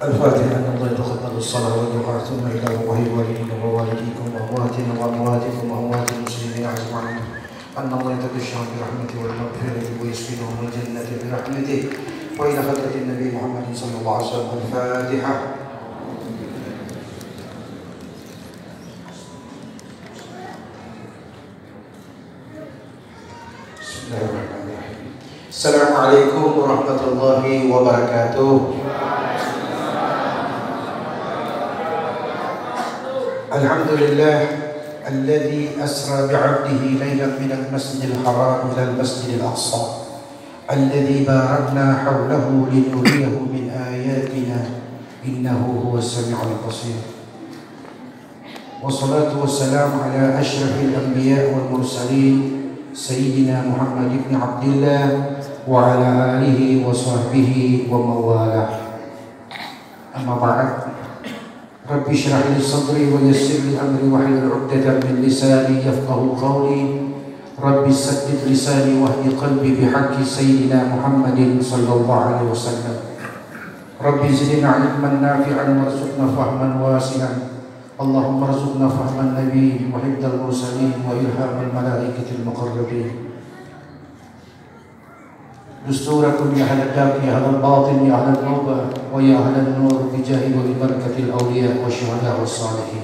الفاتحة. أن الله يتقبل الصلاة والدعاء ثم إلى الله والدينا ووالديكم وأمواتنا وأمواتكم وأموات المسلمين أجمعين. أن الله يتغشاهم برحمته والمغفرة ويسكنهم الجنة برحمته. وإلى حضرة النبي محمد صلى الله عليه وسلم. الفاتحة. Assalamualaikum warahmatullahi wabarakatuh. Alhamdulillah alladzi asra bi'abdihi laylan minal masjidil haram ilal masjidil aqsa alladzi barakna hawlahu linuriyahu min ayatina innahu huwas sami'ul basir. Wassalatu wassalamu ala asyrafil anbiya wal mursalin Sayyidina Muhammad ibn Abdillah wa ala alihi wa sahbihi wa mawalah. Amma ba'd. Rabbi shrah li sadri wa yassir li amri wa hlul 'uqdatam min lisani yafqahu qawli. Rabbi saddid lisani wahdi qalbi bihaqqi Sayyidina Muhammadin sallallahu alaihi wasallam. Rabbi zidna ilman nafi'an warzuqna fahman wasi'an. Allahumma rzuqna fahman nabi wa hifdzal mursalin wa ilhamal malaikatil muqarrabin. Dusturakum ya ahlal darb ya ahlal batin ya ahlal tauba wa ya ahlal nur bi jahi wa bi barakatil awliya wa syuhada was salihin.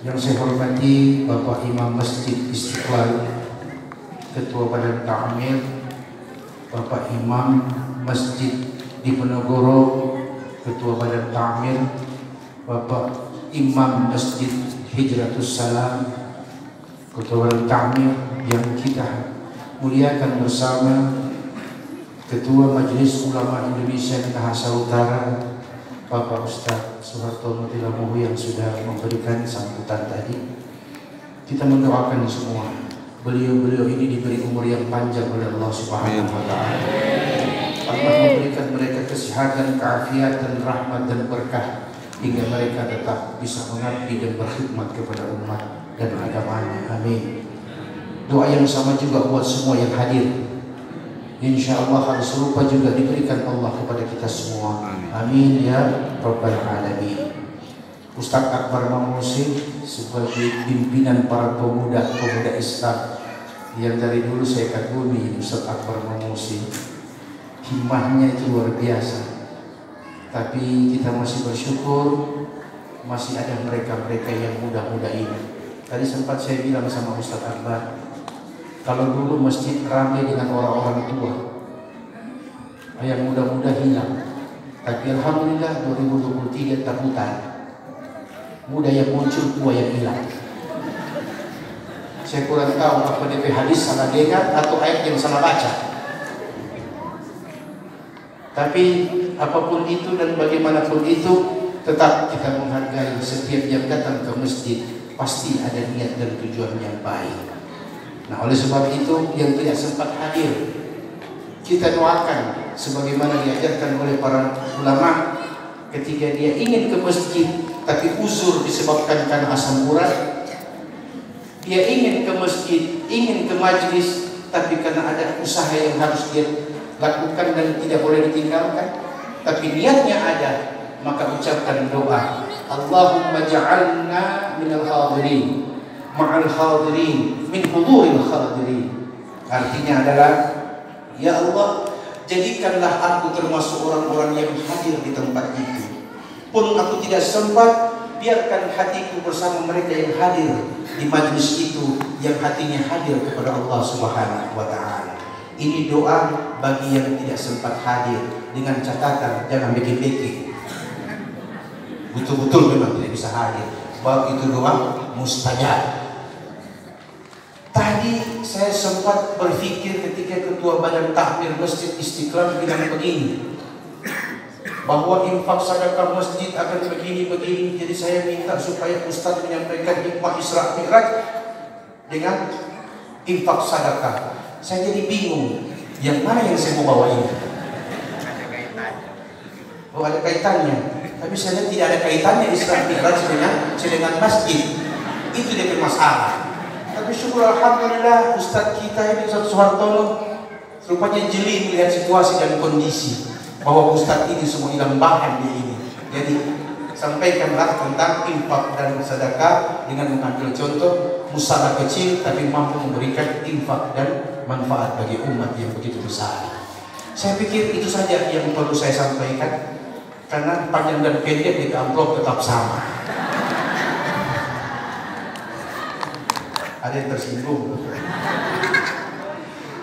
Yang saya hormati Bapak Imam Masjid Istiqlal, Ketua Badan Ta'amil, Bapak Imam Masjid Diponegoro, Ketua Badan Ta'amil, Bapak Imam Masjid Hijratus Salam, Ketua Badan Ta'amil yang kita muliakan bersama, Ketua Majelis Ulama Indonesia Minahasa Utara, Bapak Ustaz Suhartono Tilamohu yang sudah memberikan sambutan tadi. Kita mendoakan semua beliau-beliau ini diberi umur yang panjang oleh Allah Subhanahu wa taala. Allah memberikan mereka kesehatan, keafiatan, rahmat dan berkah hingga mereka tetap bisa mengabdi dan berkhidmat kepada umat dan agamanya. Amin. Doa yang sama juga buat semua yang hadir. Insya Allah hal serupa juga diberikan Allah kepada kita semua. Amin ya Rabbal Alamin. Ustaz Akbar Mamusi sebagai pimpinan para pemuda Islam yang dari dulu saya kagumi, Ustaz Akbar Mamusi, himmahnya itu luar biasa. Tapi kita masih bersyukur masih ada mereka-mereka yang muda-muda ini. Tadi sempat saya bilang sama Ustaz Akbar, kalau dulu masjid ramai dengan orang-orang tua, yang muda-muda hilang. Tapi alhamdulillah 2023 takutan, muda yang muncul, tua yang hilang. Saya kurang tahu apa DP hadis salah dengar atau ayat yang salah baca. Tapi apapun itu dan bagaimanapun itu, tetap kita menghargai setiap yang datang ke masjid pasti ada niat dan tujuan yang baik. Nah, oleh sebab itu yang tidak sempat hadir, kita doakan sebagaimana diajarkan oleh para ulama, ketika dia ingin ke masjid tapi uzur disebabkan karena asam urat, dia ingin ke masjid, ingin ke majlis tapi karena ada usaha yang harus dia lakukan dan tidak boleh ditinggalkan, tapi niatnya ada, maka ucapkan doa, Allahumma ja'alna minal hadirin ma'al hadirin min huduril hadirin. Artinya adalah, ya Allah, jadikanlah aku termasuk orang-orang yang hadir di tempat itu. Pun aku tidak sempat, biarkan hatiku bersama mereka yang hadir di majlis itu, yang hatinya hadir kepada Allah Subhanahu wa taala. Ini doa bagi yang tidak sempat hadir, dengan catatan jangan bikin-bikin. Betul-betul memang tidak bisa hadir, sebab itu doa mustajab. Tadi saya sempat berpikir ketika Ketua Badan Takmir Masjid Istiqlal bilang begini, bahwa infak sedekah masjid akan begini-begini. Jadi saya minta supaya Ustaz menyampaikan hikmah Isra Mi'raj dengan infak sedekah. Saya jadi bingung, yang mana yang saya mau bawa ini? Oh, ada kaitannya. Tapi saya lihat tidak ada kaitannya Isra Mi'raj dengan masjid. Itu dia masalah. Tapi syukur alhamdulillah Ustaz kita ini, Ustaz Suhartono, rupanya jeli melihat situasi dan kondisi. bahwa Ustadz ini semua hilang bahan di ini. Jadi sampaikanlah tentang infak dan sedekah dengan mengambil contoh musalah kecil tapi mampu memberikan infak dan manfaat bagi umat yang begitu besar. Saya pikir itu saja yang perlu saya sampaikan, karena panjang dan pendek di amplop tetap sama. Ada yang tersinggung.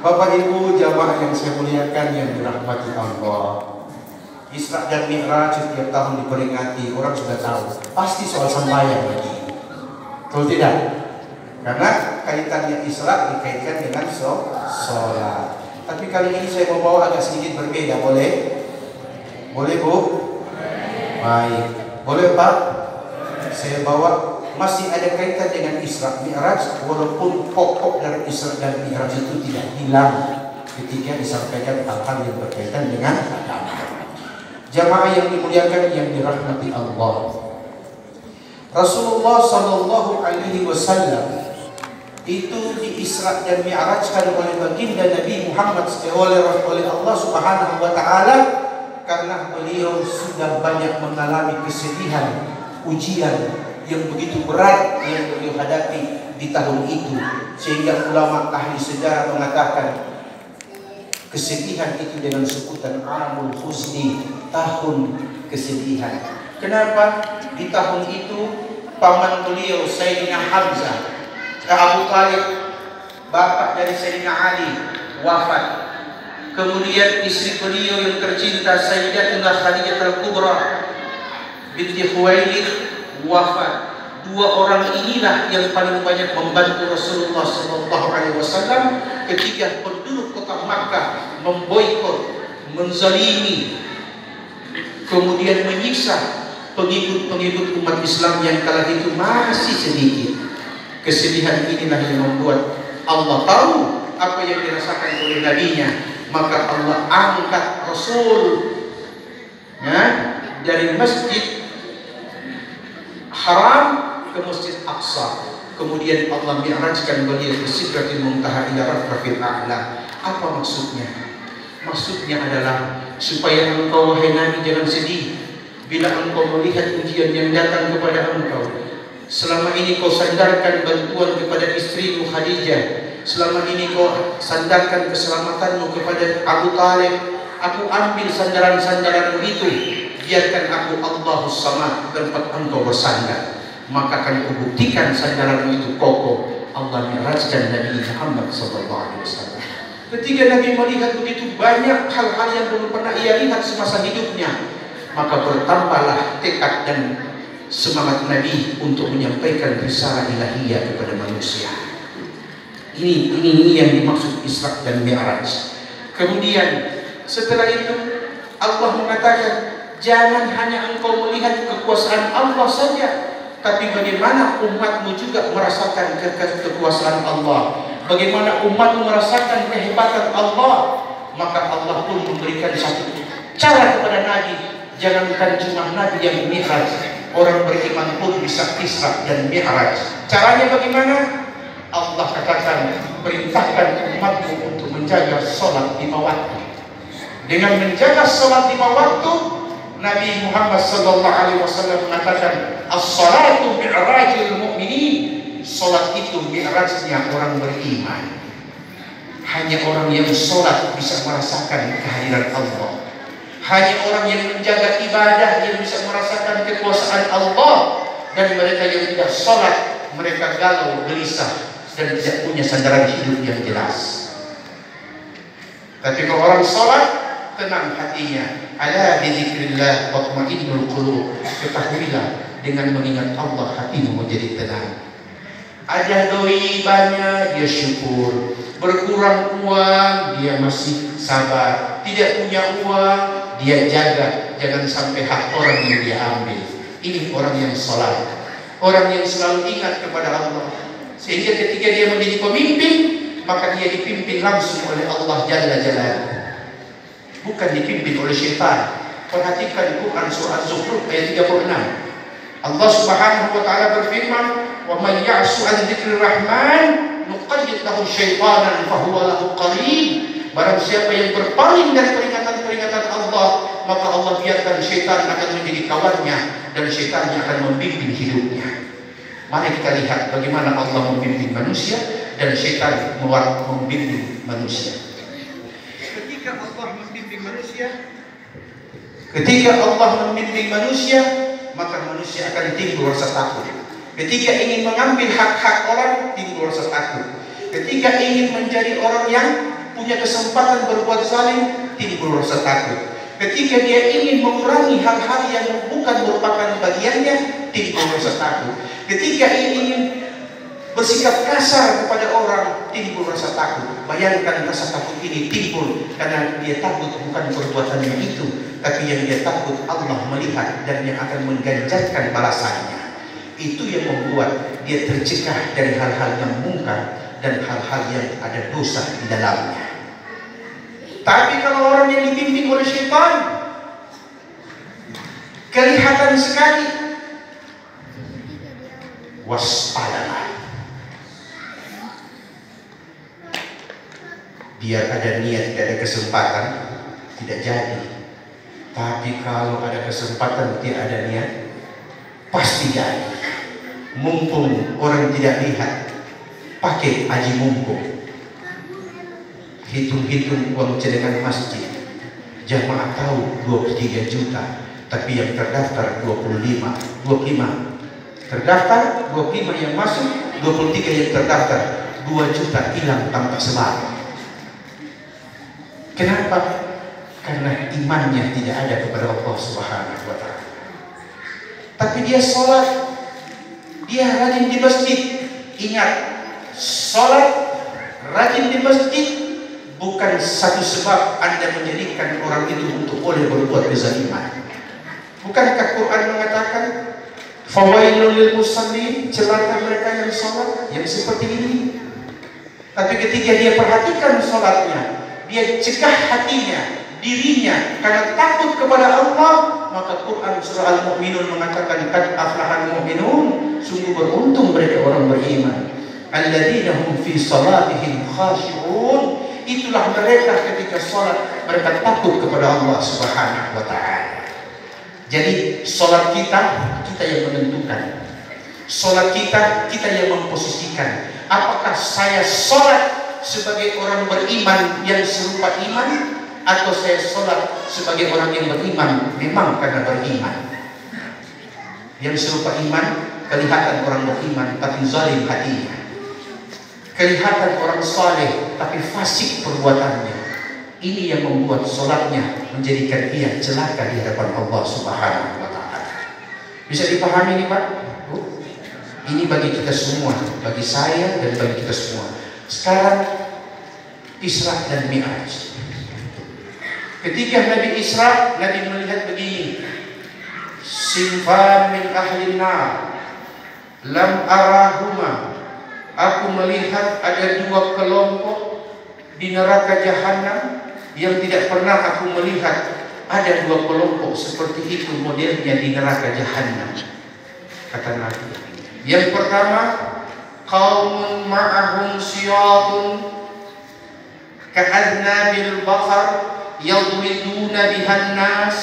Bapak Ibu jamaah yang saya muliakan yang dirahmati Allah, Isra dan Mi'raj setiap tahun diperingati, orang sudah tahu pasti soal sembahyang lagi, betul tidak? Karena kaitannya Isra dikaitkan dengan sholat. Tapi kali ini saya mau bawa agak sedikit berbeda, boleh? Boleh Bu? Baik, boleh Pak? Saya bawa masih ada kaitan dengan Isra Mi'raj, walaupun pokok dari Isra dan Mi'raj itu tidak hilang ketika disampaikan hal-hal yang berkaitan dengan agama. Jamaah yang dimuliakan yang dirahmati Allah, Rasulullah Sallallahu Alaihi Wasallam itu di Isra dan Mi'rajkan oleh baginda Nabi Muhammad oleh Allah Subhanahu Wa Taala karena beliau sudah banyak mengalami kesedihan, ujian yang begitu berat yang beliau hadapi di tahun itu, sehingga ulama ahli sejarah mengatakan kesedihan itu dengan sebutan Amul Huzni, tahun kesedihan. Kenapa? Di tahun itu paman beliau Sayyidina Hamzah, Abu Talib, bapak dari Sayyidina Ali, wafat. Kemudian istri beliau yang tercinta Sayyidatuna Khadijah Al-Kubra binti Khuwailid wafat. Dua orang inilah yang paling banyak membantu Rasulullah SAW ketika penduduk kota Makkah memboikot, menzalimi, kemudian menyiksa pengikut-pengikut umat Islam yang kala itu masih sedikit. Kesedihan inilah yang membuat Allah tahu apa yang dirasakan oleh nabinya, maka Allah angkat Rasul dari Masjid Haram ke Masjid Aqsa. Kemudian Allah mi'rajkan beliau ke Sidratil Muntaha ila Rafiqil A'la. Apa maksudnya? Maksudnya adalah supaya engkau wahai Nabi jangan sedih bila engkau melihat ujian yang datang kepada engkau. Selama ini kau sandarkan bantuan kepada istrimu Khadijah, selama ini kau sandarkan keselamatanmu kepada Abu Talib. Aku ambil sandaran-sandaranmu itu, biarkan aku Allahus Samad tempat engkau bersandar, maka akan kubuktikan sandaranmu itu kokoh. Allah mi'rajkan Nabi Muhammad SAW. Ketika Nabi melihat begitu banyak hal-hal yang belum pernah ia lihat semasa hidupnya, maka bertambahlah tekad dan semangat Nabi untuk menyampaikan risalah ilahiyah kepada manusia. Ini yang dimaksud Isra dan Mi'raj. Kemudian setelah itu Allah mengatakan, jangan hanya engkau melihat kekuasaan Allah saja, tapi bagaimana umatmu juga merasakan kekuasaan Allah, bagaimana umatmu merasakan kehebatan Allah. Maka Allah pun memberikan satu cara kepada Nabi, jangankan cuma Nabi yang Mi'raj, orang beriman pun bisa Isra dan Mi'raj. Caranya bagaimana? Allah katakan, perintahkan umatmu untuk menjaga sholat 5 waktu. Dengan menjaga sholat 5 waktu, Nabi Muhammad SAW mengatakan, as-salatu mi'rajul mu'minin. Sholat itu mi'rajnya orang beriman. Hanya orang yang sholat bisa merasakan kehadiran Allah. Hanya orang yang menjaga ibadah yang bisa merasakan kekuasaan Allah. Dan mereka yang tidak sholat, mereka galau, gelisah, dan tidak punya sandaran hidup yang jelas. Tapi kalau orang sholat, tenang hatinya. Ala bizikrillah watma'innul qulub. Ketahuilah, dengan mengingat Allah hatimu menjadi tenang. Ada doi banyak, dia syukur. Berkurang uang, dia masih sabar. Tidak punya uang, dia jaga, jangan sampai hak orang yang dia ambil. Ini orang yang sholat, orang yang selalu ingat kepada Allah, sehingga ketika dia menjadi pemimpin, maka dia dipimpin langsung oleh Allah Jalla Jalaluhu, bukan dipimpin oleh syaitan. Perhatikan Quran surah Az-Zukhruf ayat 36. Allah Subhanahu wa taala berfirman, "Wa man ya'shu 'an dzikrir rahman nuqayyid lahu syaitanan fa huwa lahu qarin." Barang siapa yang berpaling dari peringatan-peringatan Allah, maka Allah biarkan syaitan akan menjadi kawannya dan syaitannya akan membimbing hidupnya. Mari kita lihat bagaimana Allah membimbing manusia dan syaitan membimbing manusia. Ketika Allah membimbing manusia, maka manusia akan timbul rasa takut. Ketika ingin mengambil hak-hak orang, timbul rasa takut. Ketika ingin menjadi orang yang punya kesempatan berbuat zalim, timbul rasa takut. Ketika dia ingin mengurangi hal-hal yang bukan merupakan bagiannya, timbul rasa takut. Ketika ingin bersikap kasar kepada orang, timbul rasa takut. Bayangkan rasa takut ini timbul karena dia takut bukan perbuatannya itu, tapi yang dia takut Allah melihat dan yang akan mengganjarkan balasannya. Itu yang membuat dia tercegah dari hal-hal yang mungkar dan hal-hal yang ada dosa di dalamnya. Tapi kalau orang yang dibimbing oleh syaitan, kelihatan sekali, waspadalah. Biar ada niat, tidak ada kesempatan, tidak jadi. Tapi kalau ada kesempatan, tidak ada niat, pasti jadi. Mumpung orang tidak lihat, pakai aji mumpung. Hitung-hitung uang cadangan masjid, jamaah tahu 23 juta, tapi yang terdaftar 25 terdaftar, 25 yang masuk, 23 yang terdaftar, 2 juta hilang tanpa sebab. Kenapa? Karena imannya tidak ada kepada Allah Subhanahu wa Ta'ala. Tapi dia sholat, dia rajin di masjid. Ingat, sholat, rajin di masjid bukan satu sebab Anda menjadikan orang itu untuk boleh berbuat kezaliman. Bukankah Quran mengatakan fawailul lil musallin, celaka mereka yang sholat yang seperti ini. Tapi ketika dia perhatikan sholatnya, dia cegah hatinya, dirinya karena takut kepada Allah, maka Quran surah Al-Mu'minun mengatakan qad aflahal mu'minun, sungguh beruntung mereka orang beriman, alladzina hum fi salatihim khashi'un. Itulah mereka ketika sholat mereka takut kepada Allah Subhanahu wa Ta'ala. Jadi sholat kita yang menentukan. Sholat kita yang memposisikan. Apakah saya sholat sebagai orang beriman yang serupa iman, atau saya sholat sebagai orang yang beriman memang karena beriman. Yang serupa iman kelihatan orang beriman tapi zalim hatinya. Kelihatan orang saleh tapi fasik perbuatannya. Ini yang membuat sholatnya menjadikan dia celaka di hadapan Allah Subhanahu wa Ta'ala. Bisa dipahami nih Pak? Ini bagi kita semua, bagi saya dan bagi kita semua. Sekarang Isra dan Mi'raj. Ketika Nabi Isra, Nabi melihat begini, sinfan min ahlin nar lam arahuma. Aku melihat ada 2 kelompok di neraka jahanam yang tidak pernah aku melihat ada 2 kelompok seperti itu modelnya di neraka jahanam. Kata Nabi, yang pertama, qaumun ma'ahum siyatun ka'adnabil baqar yadwiduna bihan nas.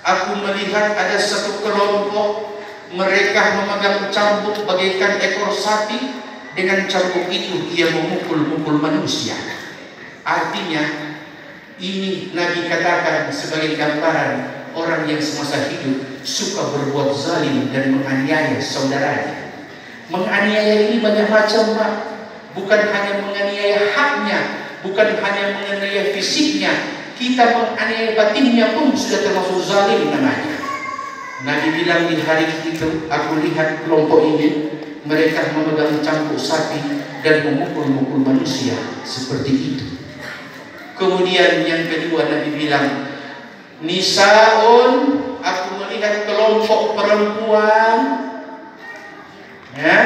Aku melihat ada satu kelompok, mereka memegang cambuk bagaikan ekor sapi. Dengan cambuk itu ia memukul-mukul manusia. Artinya ini Nabi katakan sebagai gambaran orang yang semasa hidup suka berbuat zalim dan menganiaya saudaranya. Menganiaya ini banyak macam Pak. Bukan hanya menganiaya haknya, bukan hanya menganiaya fisiknya, kita menganiaya batinnya pun sudah termasuk zalim namanya. Nabi bilang di hari itu, aku lihat kelompok ini, mereka memegang cambuk sapi dan memukul-mukul manusia seperti itu. Kemudian yang kedua Nabi bilang, nisaun, aku melihat kelompok perempuan, ya,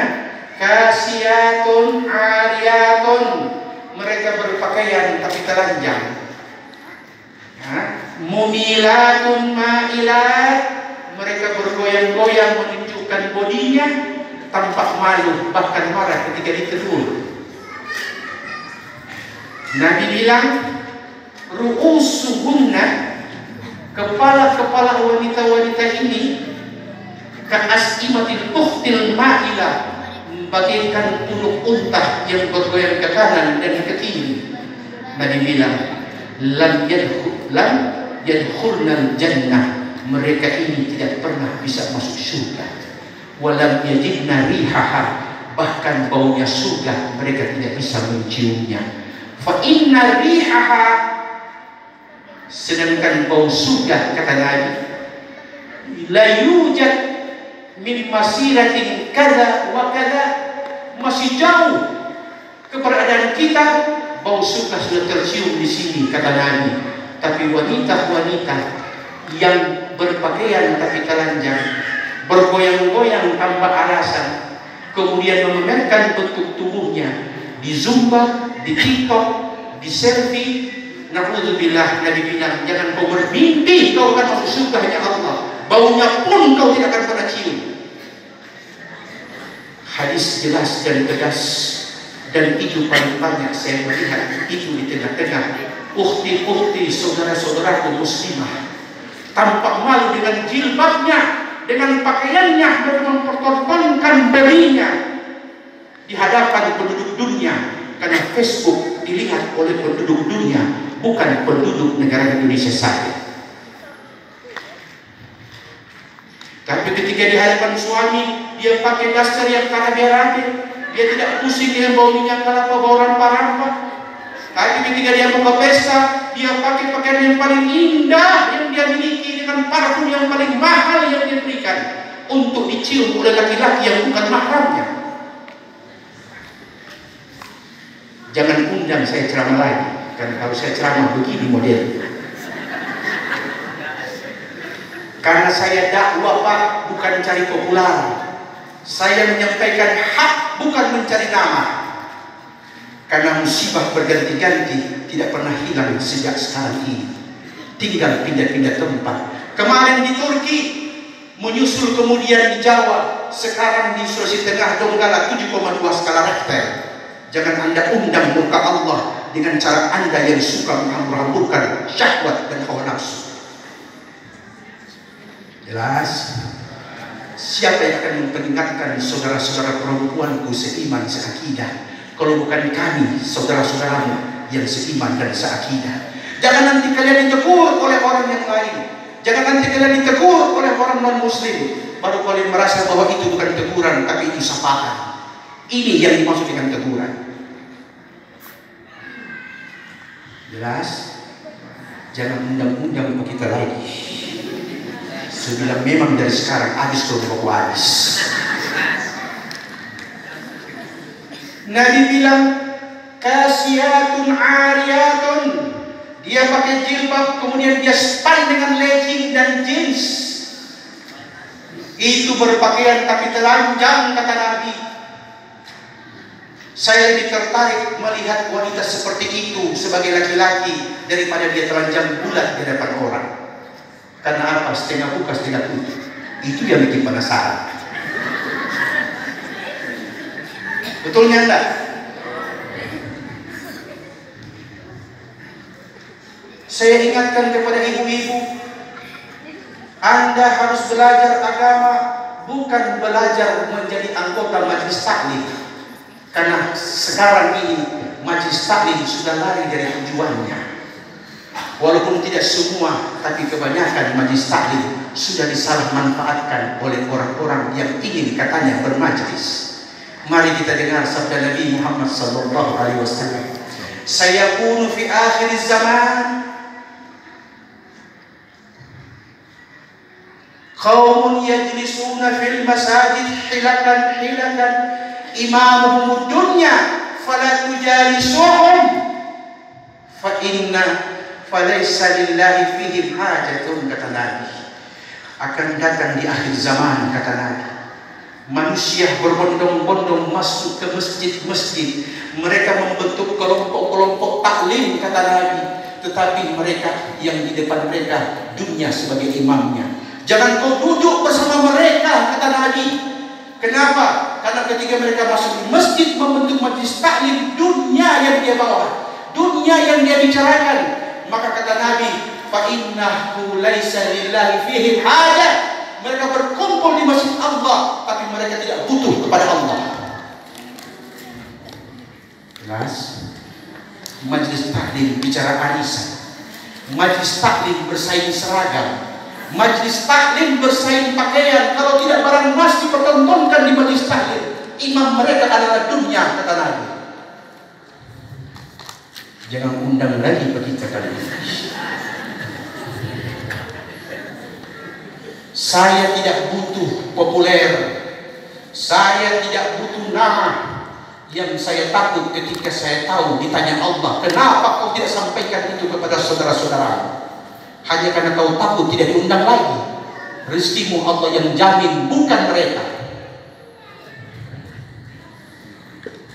kasiyatun ariyatun, mereka berpakaian tapi telanjang, ya, mumilatun ma'ilat, mereka bergoyang-goyang menunjukkan bodinya, tampak malu bahkan marah ketika ditegur. Nabi bilang ru'usuhunna Kepala-kepala wanita-wanita ini ka'as'imatil ukhtil ma'ilah, bagaikan punuk unta yang bergoyang ke kanan dan ke kiri. Nabi bilang, lam yadkhulnal jannah, mereka ini tidak pernah bisa masuk surga. Walam yajidna rihaha, bahkan baunya surga mereka tidak bisa menciumnya. Fa inna rihaha, sedangkan bau surga, kata Nabi, la yujad min masiratin kada wa kada, masih jauh keberadaan kita, bau surga sudah tercium di sini, kata Nabi. Tapi wanita-wanita yang berpakaian tapi telanjang, bergoyang-goyang tanpa alasan, kemudian memamerkan bentuk tubuhnya di Zumba, di TikTok, di selfie, na'udzubillah, Nabi bilang, jangan kau bermimpi kau akan masuk surga hanya Allah, baunya pun kau tidak akan pernah cium. Hadis jelas dan tegas, dan itu paling banyak saya melihat itu di tengah-tengah ukhti-ukhti, saudara-saudaraku muslimah, tampak malu dengan jilbabnya, dengan pakaiannya, dan mempertontonkan badannya di hadapan penduduk dunia, karena Facebook dilihat oleh penduduk dunia, bukan penduduk negara Indonesia saja. Tapi ketika di hadapan suami, dia pakai daster yang karabe-rabe, dia tidak pusing dengan bau minyak kelapa, bau rampa-rampa. Tapi ketika dia mau ke pesta, dia pakai pakaian yang paling indah yang dia miliki, dengan parfum yang paling mahal yang dia berikan, untuk dicium oleh laki-laki yang bukan mahramnya. Jangan undang saya ceramah lagi, karena kalau saya ceramah begini model. Karena saya dakwah, Pak, bukan cari populer. Saya menyampaikan hak, bukan mencari nama. Karena musibah berganti-ganti, tidak pernah hilang sejak sekarang ini. Tinggal pindah-pindah tempat. Kemarin di Turki, menyusul kemudian di Jawa, sekarang di Sulawesi Tengah, Donggala 7,2 skala Richter. Jangan Anda undang muka Allah dengan cara Anda yang suka menghambur-hamburkan syahwat dan hawa nafsu. Jelas? Siapa yang akan memperingatkan saudara-saudara perempuanku seiman seakidah, kalau bukan kami, saudara-saudaramu yang seiman dan seakidah? Jangan nanti kalian ditegur oleh orang yang lain. Jangan nanti kalian ditegur oleh orang non-muslim, baru kalian merasa bahwa itu bukan teguran, tapi itu sapaan. Ini yang dimaksud dengan teguran. Jelas? Jangan undang-undang kita lagi. Saya bilang memang dari sekarang habis kalau mau habis. Nabi bilang kasiyatun ariyatun, dia pakai jilbab kemudian dia span dengan legging dan jeans. Itu berpakaian tapi telanjang, kata Nabi. Saya lebih tertarik melihat wanita seperti itu sebagai laki-laki daripada dia telanjang bulat di depan orang. Karena apa? Setengah buka, setengah tutup. Itu yang bikin penasaran. Betulnya enggak? Saya ingatkan kepada ibu-ibu, Anda harus belajar agama, bukan belajar menjadi anggota majelis taklim. Karena sekarang ini majelis taklim sudah lari dari tujuannya. Walaupun tidak semua, tapi kebanyakan majelis taklim sudah disalahmanfaatkan oleh orang-orang yang ingin katanya bermajelis. Mari kita dengar sabda Nabi Muhammad sallallahu alaihi wasallam. Sayakunu fi akhir zaman qaumun yajlisuna fil masajid hilakan imamuhum dunya fala tujalisuhum fa inna falaysa lillahi fihim hajatun, kata Nabi. Akan datang di akhir zaman, kata Nabi, manusia berbondong-bondong masuk ke masjid-masjid, mereka membentuk kelompok-kelompok taklim, kata Nabi, tetapi mereka yang di depan mereka dunia sebagai imamnya. Jangan kau duduk bersama mereka, kata Nabi. Kenapa? Karena ketika mereka masuk di masjid membentuk majelis taklim, dunia yang dia bawa, dunia yang dia bicarakan. Maka kata Nabi, fa innahu laisa lillahi fihi hajah. Mereka berkumpul di masjid Allah, tapi mereka tidak butuh kepada Allah. Jelas? Majlis taklim bicara arisan, majlis taklim bersaing seragam, majlis taklim bersaing pakaian. Kalau tidak barang emas dipertontonkan di majlis taklim, imam mereka adalah dunia, kata Nabi. Jangan undang lagi kita kali ini. Saya tidak butuh populer, saya tidak butuh nama. Yang saya takut ketika saya tahu ditanya Allah, kenapa kau tidak sampaikan itu kepada saudara-saudara? Hanya karena kau takut tidak diundang lagi. Rezekimu Allah yang jamin, bukan mereka.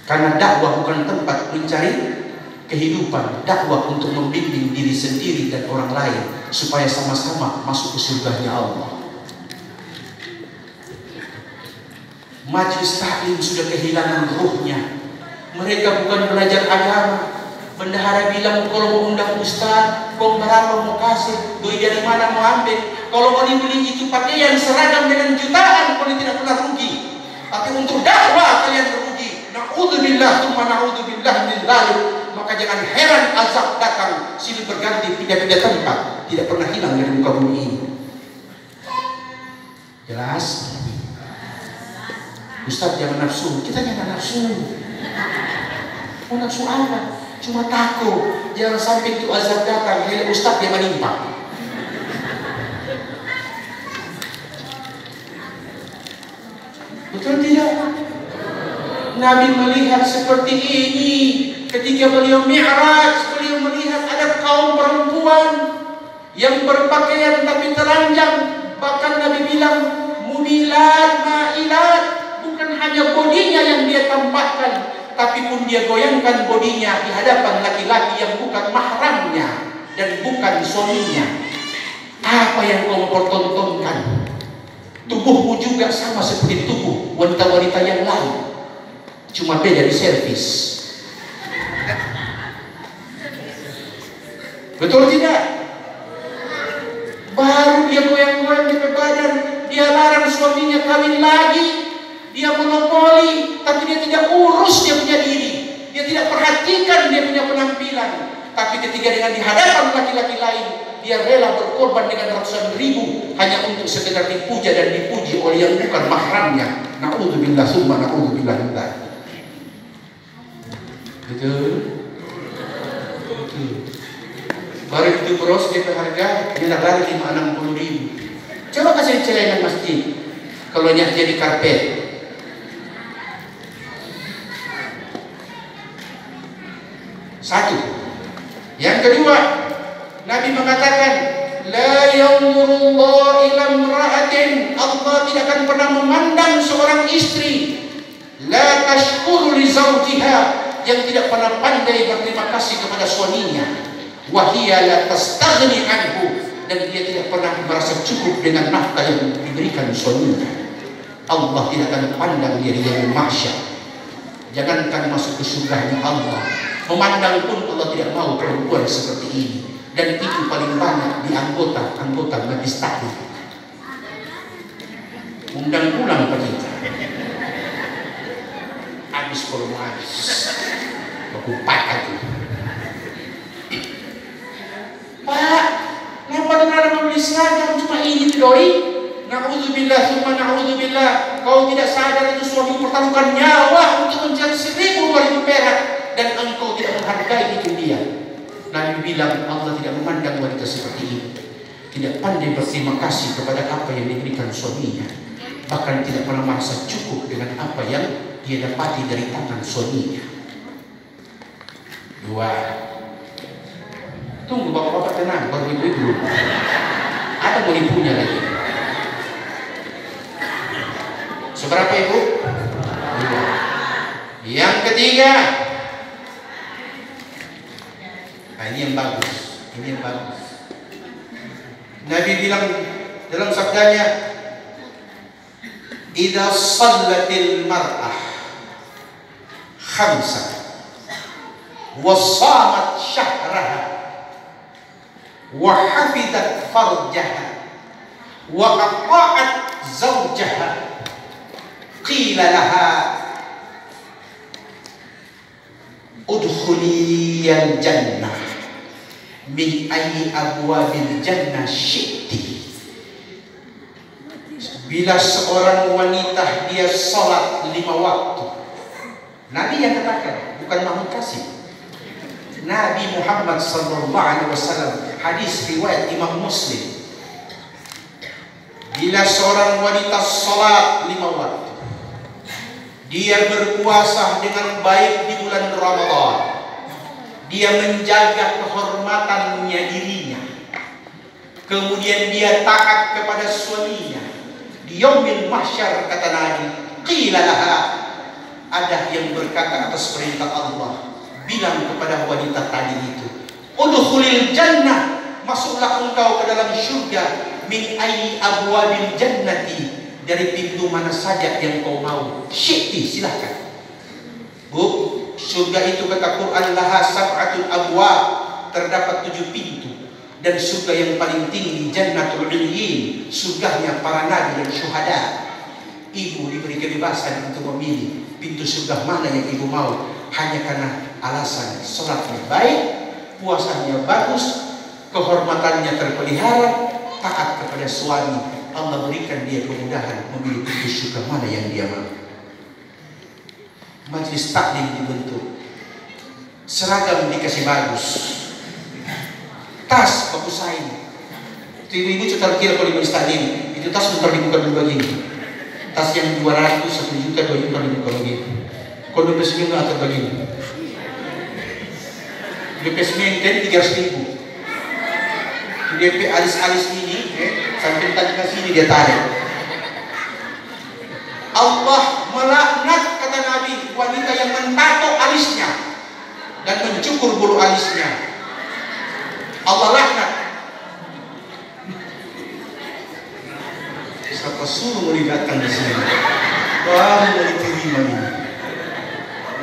Karena dakwah bukan tempat mencari kehidupan, dakwah untuk membimbing diri sendiri dan orang lain supaya sama-sama masuk ke surganya Allah. Majlis taklim sudah kehilangan ruhnya. Mereka bukan belajar agama. Bendahara bilang kalau mau undang ustaz, kau berapa mau kasih, duit dari mana mau ambil. Kalau mau dibeli itu pakaian seragam dengan jutaan, kau tidak pernah rugi. Tapi untuk dakwah kalian rugi. Na'udzubillah tsumma na'udzubillah min dzalik. Maka jangan heran azab datang silih berganti pindah-pindah tempat, tidak pernah hilang dari muka bumi ini. Jelas? Ustaz jangan nafsu, kita jangan nafsu. Mau nafsu apa? Cuma takut jangan sampai itu azab datang, hei Ustaz yang menimpa. Betul tidak? Nabi melihat seperti ini ketika beliau Mi'raj. Beliau melihat ada kaum perempuan yang berpakaian tapi telanjang. Bahkan Nabi bilang mumilat, ma'ilat. Bukan hanya bodinya yang dia tampakkan, tapi pun dia goyangkan bodinya di hadapan laki-laki yang bukan mahramnya dan bukan suaminya. Apa yang kau pertontonkan? Tubuhmu juga sama seperti tubuh wanita-wanita yang lain, cuma beda di servis. Betul tidak? Baru dia goyang-goyang di badan, dia larang suaminya kawin lagi. Dia monopoli, tapi dia tidak urus dia punya diri. Dia tidak perhatikan dia punya penampilan. Tapi ketika dengan di hadapan laki-laki lain, dia rela berkorban dengan ratusan ribu hanya untuk sekedar dipuja dan dipuji oleh yang bukan mahramnya. Na'udzubillah tsumma na'udzubillah min dzalik. Betul? Betul. Baru itu bros kita harga dia lari 560 ribu. Coba kasih celengan masjid. Kalau jadi karpet. Satu. Yang kedua, Nabi mengatakan, la yanzurullahu ila imra'atin. Allah tidak akan pernah memandang seorang istri la tashkuru li zawjiha, yang tidak pernah pandai berterima kasih kepada suaminya, wa hiya la tastaghni anhu, dan dia tidak pernah merasa cukup dengan nafkah yang diberikan suaminya. Allah tidak akan pandang dia di yaumul mahsyar. Jangankan masuk ke surganya Allah, memandang pun Allah tidak mau perempuan seperti ini. Dan itu paling banyak di anggota majlis taklim. Undang pulang Pak kita. Habis kalau mau habis. Aku pakai itu. Pak, kenapa orang membeli seragam cuma ini doi? Na'udzubillah tsumma na'udzubillah. Kau tidak sadar itu suami pertaruhkan nyawa untuk mencari 1.000-2.000 perak, dan engkau tidak menghargai itu dia. Nabi bilang Allah tidak memandang wanita seperti ini, tidak pandai berterima kasih kepada apa yang diberikan suaminya, bahkan tidak pernah merasa cukup dengan apa yang dia dapati dari tangan suaminya. Dua. Tunggu bapak-bapak tenang, baru ibu-ibu. Ada mau ibunya lagi. Seberapa ibu? Dua. Yang ketiga. Nah, ini yang bagus. Ini yang bagus. Nabi bilang dalam sabdanya, "Idza shallatil mar'ah khamsa wa shamat syahraha wa hafizat farjaha wa ata'at zawjaha qila laha udkhuliyal jannah min ayyi abwabil jannah syi'ti. Bila seorang wanita dia salat 5 waktu, Nabi yang katakan, bukan Mahmud Qasim, Nabi Muhammad sallallahu alaihi wasallam, hadis riwayat Imam Muslim. Bila seorang wanita salat 5 waktu, dia berpuasa dengan baik di bulan Ramadan, dia menjaga kehormatannya dirinya, kemudian dia taat kepada suaminya, di yaumil mahsyar kata Nabi, qila laha, ada yang berkata atas perintah Allah, bilang kepada wanita tadi itu, udkhulil jannah, masuklah engkau ke dalam surga, min ayyi abwabil jannati, dari pintu mana saja yang kau mau, syi'ti, silahkan. Bu, surga itu kata Quran laha sab'atul abwab, terdapat 7 pintu. Dan surga yang paling tinggi Jannatul Ilyin, surganya para nabi dan syuhada. Ibu diberi kebebasan untuk memilih pintu surga mana yang ibu mau, hanya karena alasan salatnya baik, puasanya bagus, kehormatannya terpelihara, taat kepada suami. Allah berikan dia kemudahan memilih pintu surga mana yang dia mau. Majlis taklim dibentuk, seragam dikasih bagus, tas bagus saing. Ibu-ibu coba kira kalau di majlis taklim itu tas bentar dibuka dulu begini, tas yang 200, 1 juta, 2 juta dibuka begini, kalau DP atau begini, DP semen 300.000, DP alis-alis ini sampai tadi ke sini dia tarik. Allah melaknat kata Nabi wanita yang mentato alisnya dan mencukur bulu alisnya. Allah laknat. Siapa suruh melibatkan di sini? Baru mau diterima ini.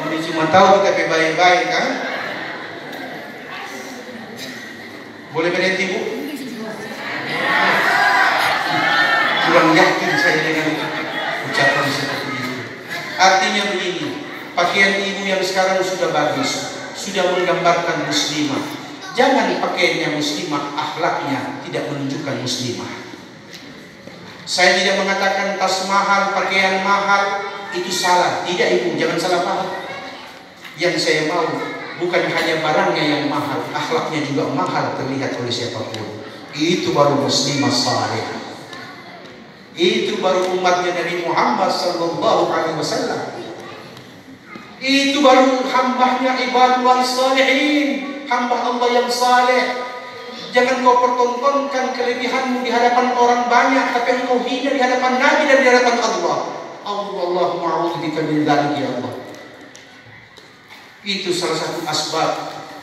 Mau cuma tahu kita baik-baik kan? Boleh berhenti Bu? Kurang yakin saya dengan ucapan seperti itu. Artinya begini, pakaian ibu yang sekarang sudah bagus, sudah menggambarkan muslimah. Jangan pakaiannya muslimah, akhlaknya tidak menunjukkan muslimah. Saya tidak mengatakan tas mahal, pakaian mahal itu salah. Tidak ibu, jangan salah paham. Yang saya mau bukan hanya barangnya yang mahal, akhlaknya juga mahal terlihat oleh siapapun. Itu baru muslimah saleh. Itu baru umatnya Nabi Muhammad sallallahu alaihi wasallam. Itu baru hambanya ibadullah salihin, hamba Allah yang saleh. Jangan kau pertontonkan kelebihanmu di hadapan orang banyak, tapi engkau hina di hadapan Nabi dan di hadapan Allah. Allahumma a'udzubika min dzalik ya Allah. Itu salah satu asbab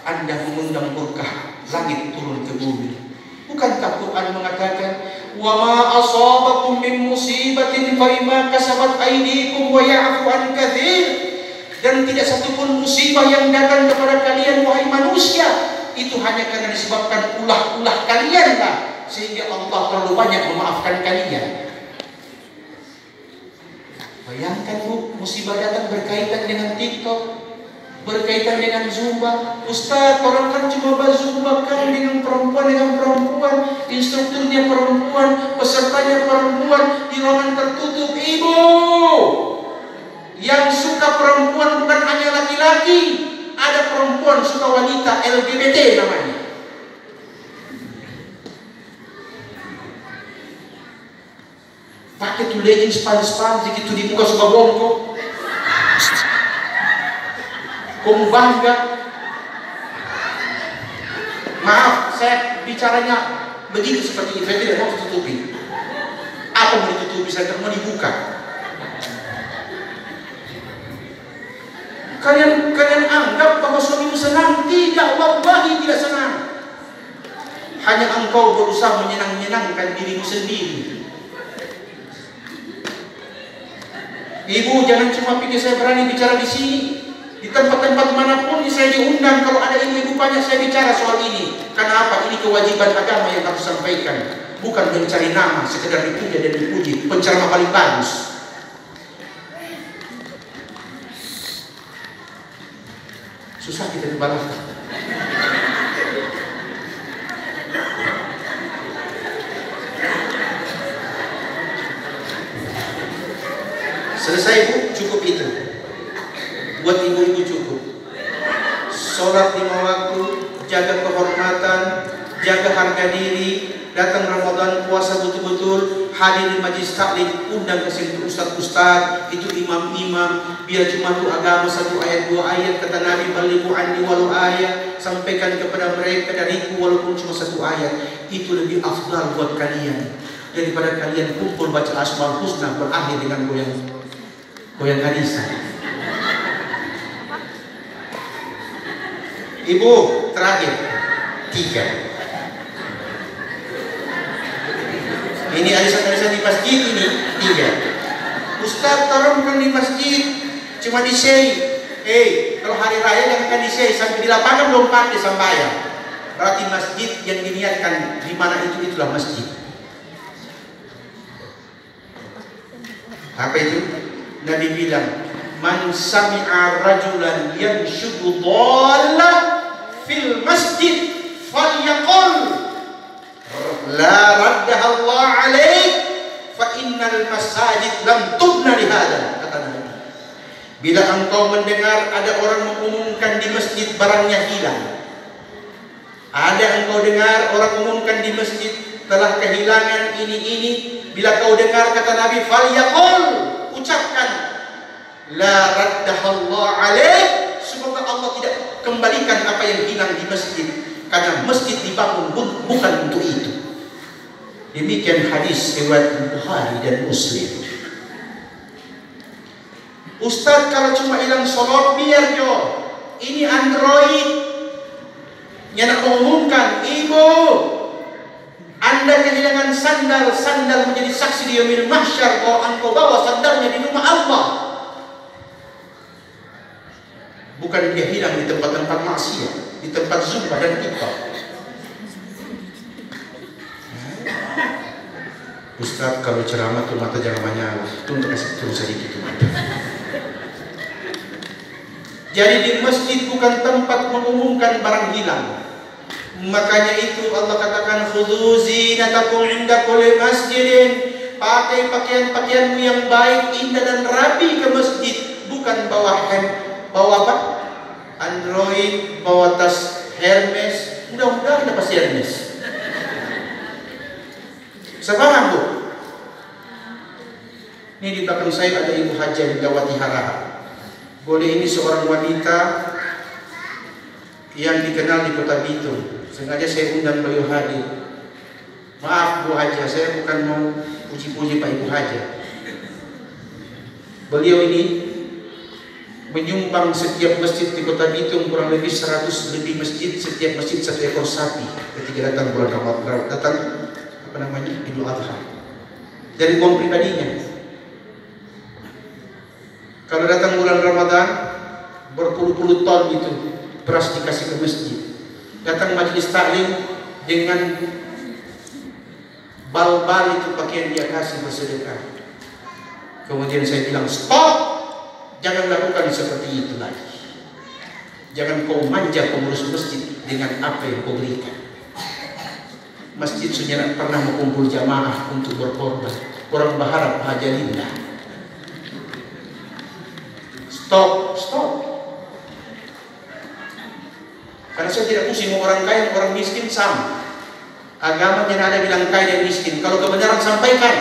Anda mengundang berkah langit turun ke bumi. Bukankah Quran mengatakan, "Wa ma asabakum min musibatin fa bima kasabat aydikum wa ya'fu an katsir." Dan tidak satupun musibah yang datang kepada kalian wahai manusia, itu hanya karena disebabkan ulah-ulah kalian lah, sehingga Allah terlalu banyak memaafkan kalian. Bayangkan Bu, musibah datang berkaitan dengan TikTok, berkaitan dengan Zumba. Ustaz, orang kan cuma Zumba kan dengan perempuan, instrukturnya perempuan, pesertanya perempuan, di ruangan tertutup. Ibu, yang suka perempuan bukan hanya laki-laki, ada perempuan suka wanita, LGBT namanya. Pakai tuh leggings panas-panas gitu di muka suka bongkok. Kamu bangga? Maaf, saya bicaranya begitu seperti itu. Saya tidak mau tutupi. Apa mau ditutupi? Saya tidak mau dibuka. Kalian anggap bahwa suamimu senang? Tidak, wallahi tidak senang. Hanya engkau berusaha menyenangkan dirimu sendiri. Ibu, jangan cuma pikir saya berani bicara di sini. Di tempat-tempat manapun saya diundang, kalau ada ibu-ibu banyak saya bicara soal ini. Karena apa? Ini kewajiban agama yang harus sampaikan. Bukan mencari nama, sekedar dipuja dan dipuji. Penceramah paling bagus. Susah kita dibalaskan. Selesai Bu, cukup itu. Buat ibu-ibu cukup. Sholat 5 waktu, jaga kehormatan, jaga harga diri, datang Ramadan puasa betul-betul, hadir di majlis taklim, undang ke sini ustaz-ustaz, itu imam-imam, biar cuma tu agama 1 ayat 2 ayat, kata Nabi balighu anni walau ayat, sampaikan kepada mereka dariku walaupun cuma 1 ayat. Itu lebih afdal buat kalian daripada kalian kumpul baca Asmaul Husna berakhir dengan goyang hadisan. Ibu, terakhir 3. Ini arisan-arisan di masjid ini 3. Ustaz, tolong bukan di masjid, cuma di say. Kalau hari raya jangan di say, sampai di lapangan belum pakai sambayang. Berarti masjid yang diniatkan di mana itulah masjid. Apa itu? Nabi bilang, man sami'a rajulan yanshudu dhalla fil masjid falyaqul la raddaha Allah alaih fa innal masajid lam tubna lihada, kata Nabi. Bila engkau mendengar ada orang mengumumkan di masjid barangnya hilang, ada engkau dengar orang mengumumkan di masjid telah kehilangan ini, bila kau dengar, kata Nabi, falyaqul, ucapkan la raddaha Allah alaih, semoga Allah tidak kembalikan apa yang hilang di masjid, karena masjid dibangun bukan untuk itu. Demikian hadis riwayat Bukhari dan Muslim. Ustaz, kalau cuma hilang sholat biar jo, ini Android yang nak mengumumkan, ibu, Anda kehilangan sandal menjadi saksi di yaumil mahsyar bahwa engkau bawa sandalnya di rumah Allah. Bukan dia hilang di tempat-tempat maksiat, di tempat zumba dan TikTok. Ustaz, kalau ceramah tuh mata jangan menyala, tunggu kasih turun sedikit mata. Jadi di masjid bukan tempat mengumumkan barang hilang. Makanya itu Allah katakan khudzu zinatakum inda kulli masjidin. Pakai pakaian-pakaianmu yang baik, indah dan rapi ke masjid, bukan bawa apa? Android, bawa tas Hermes. Mudah-mudahan dapat Hermes. Sebarang Bu. Ini di belakang saya ada Ibu Haja Widawati Haraha. Boleh ini seorang wanita yang dikenal di Kota Bitung. Sengaja saya undang beliau hadir. Maaf Bu Haja, saya bukan mau puji-puji Pak Ibu Haja. Beliau ini menyumbang setiap masjid di Kota Bitung kurang lebih 100 lebih masjid, setiap masjid 1 ekor sapi ketika datang bulan Ramadan, datang Idul Adha. Dari uang pribadinya. Kalau datang bulan Ramadan, berpuluh-puluh ton itu beras dikasih ke masjid. Datang majelis taklim dengan bal-bal itu pakaian dia kasih bersedekah. Kemudian saya bilang, stop, jangan lakukan seperti itu lagi. Jangan kau manja pengurus masjid dengan apa yang kau berikan. Masjid sudah pernah mengumpul jamaah untuk berkorban. Orang berharap Haja Linda. Stop. Karena saya tidak pusing mau orang kaya, orang miskin sama. Agama tidak ada bilang kaya dan miskin. Kalau kebenaran sampaikan.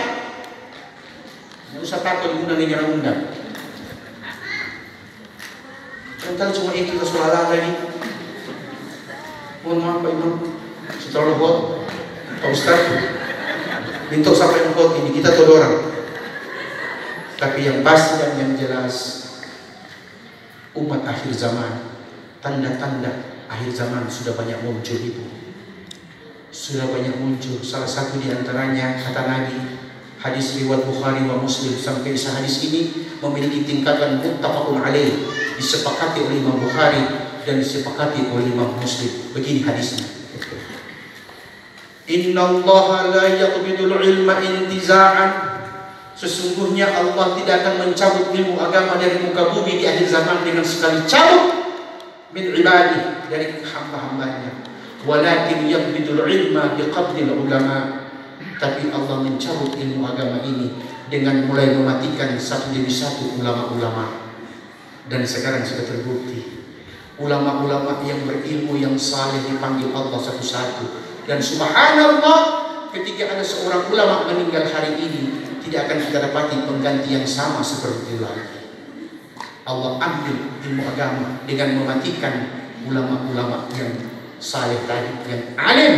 Tidak usah takut diundang undang. Kan cuma itu soalan lagi. Mohon maaf Pak Imam. Setelah buat Pak Ustaz, bentuk sampai engkau ini kita tahu orang. Tapi yang pasti dan yang jelas, umat akhir zaman, tanda-tanda akhir zaman sudah banyak muncul Ibu. Sudah banyak muncul. Salah satu di antaranya kata Nabi, hadis riwayat Bukhari wa Muslim, sampai hadis ini memiliki tingkatan muttafaqun alaih, disepakati oleh Imam Bukhari dan disepakati oleh Imam Muslim. Begini hadisnya. Innallaha la yaqbidul ilma intiza'an. Sesungguhnya Allah tidak akan mencabut ilmu agama dari muka bumi di akhir zaman dengan sekali cabut min ibadi, dari hamba-hambanya. Walakin yaqbidul ilma biqabdil ulama. Tapi Allah mencabut ilmu agama ini dengan mulai mematikan satu demi satu ulama-ulama. Dan sekarang sudah terbukti ulama-ulama yang berilmu yang saleh dipanggil Allah satu-satu. Dan subhanallah, ketika ada seorang ulama meninggal hari ini, tidak akan kita dapati pengganti yang sama seperti itu lagi. Allah ambil ilmu agama dengan mematikan ulama-ulama yang saleh tadi, yang alim.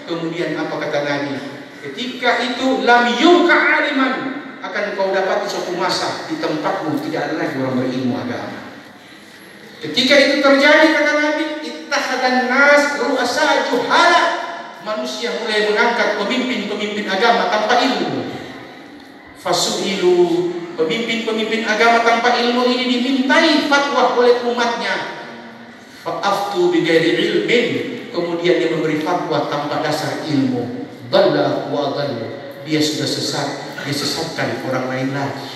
Kemudian apa kata Nabi? Ketika itu lam yuka aliman, akan kau dapat suatu masa di tempatmu tidak ada lagi orang berilmu agama. Ketika itu terjadi, kata Nabi, ittahadan nas ru'asa juhala, manusia mulai mengangkat pemimpin-pemimpin agama tanpa ilmu. Fasu'ilu, pemimpin-pemimpin agama tanpa ilmu ini dimintai fatwa oleh umatnya. Fa'aftu bighairi ilmin, kemudian dia memberi fatwa tanpa dasar ilmu. Dhalla wa adallu, dia sudah sesat, dia sesatkan orang lain lagi.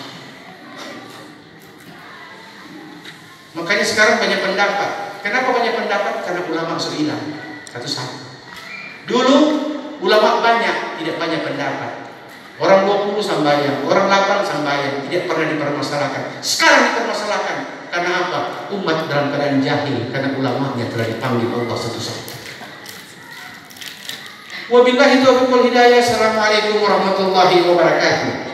Makanya sekarang banyak pendapat. Kenapa banyak pendapat? Karena ulama sudah hilang satu-satu. Dulu ulama banyak, tidak banyak pendapat. Orang 20 sambayang, orang 8 sambayang, tidak pernah dipermasalahkan. Sekarang dipermasalahkan. Karena apa? Umat dalam keadaan jahil, karena ulamanya telah dipanggil Allah satu-satu. Wabillahi taufiq wal hidayah. Assalamualaikum warahmatullahi wabarakatuh.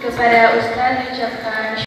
Kepada Ustaz diucapkan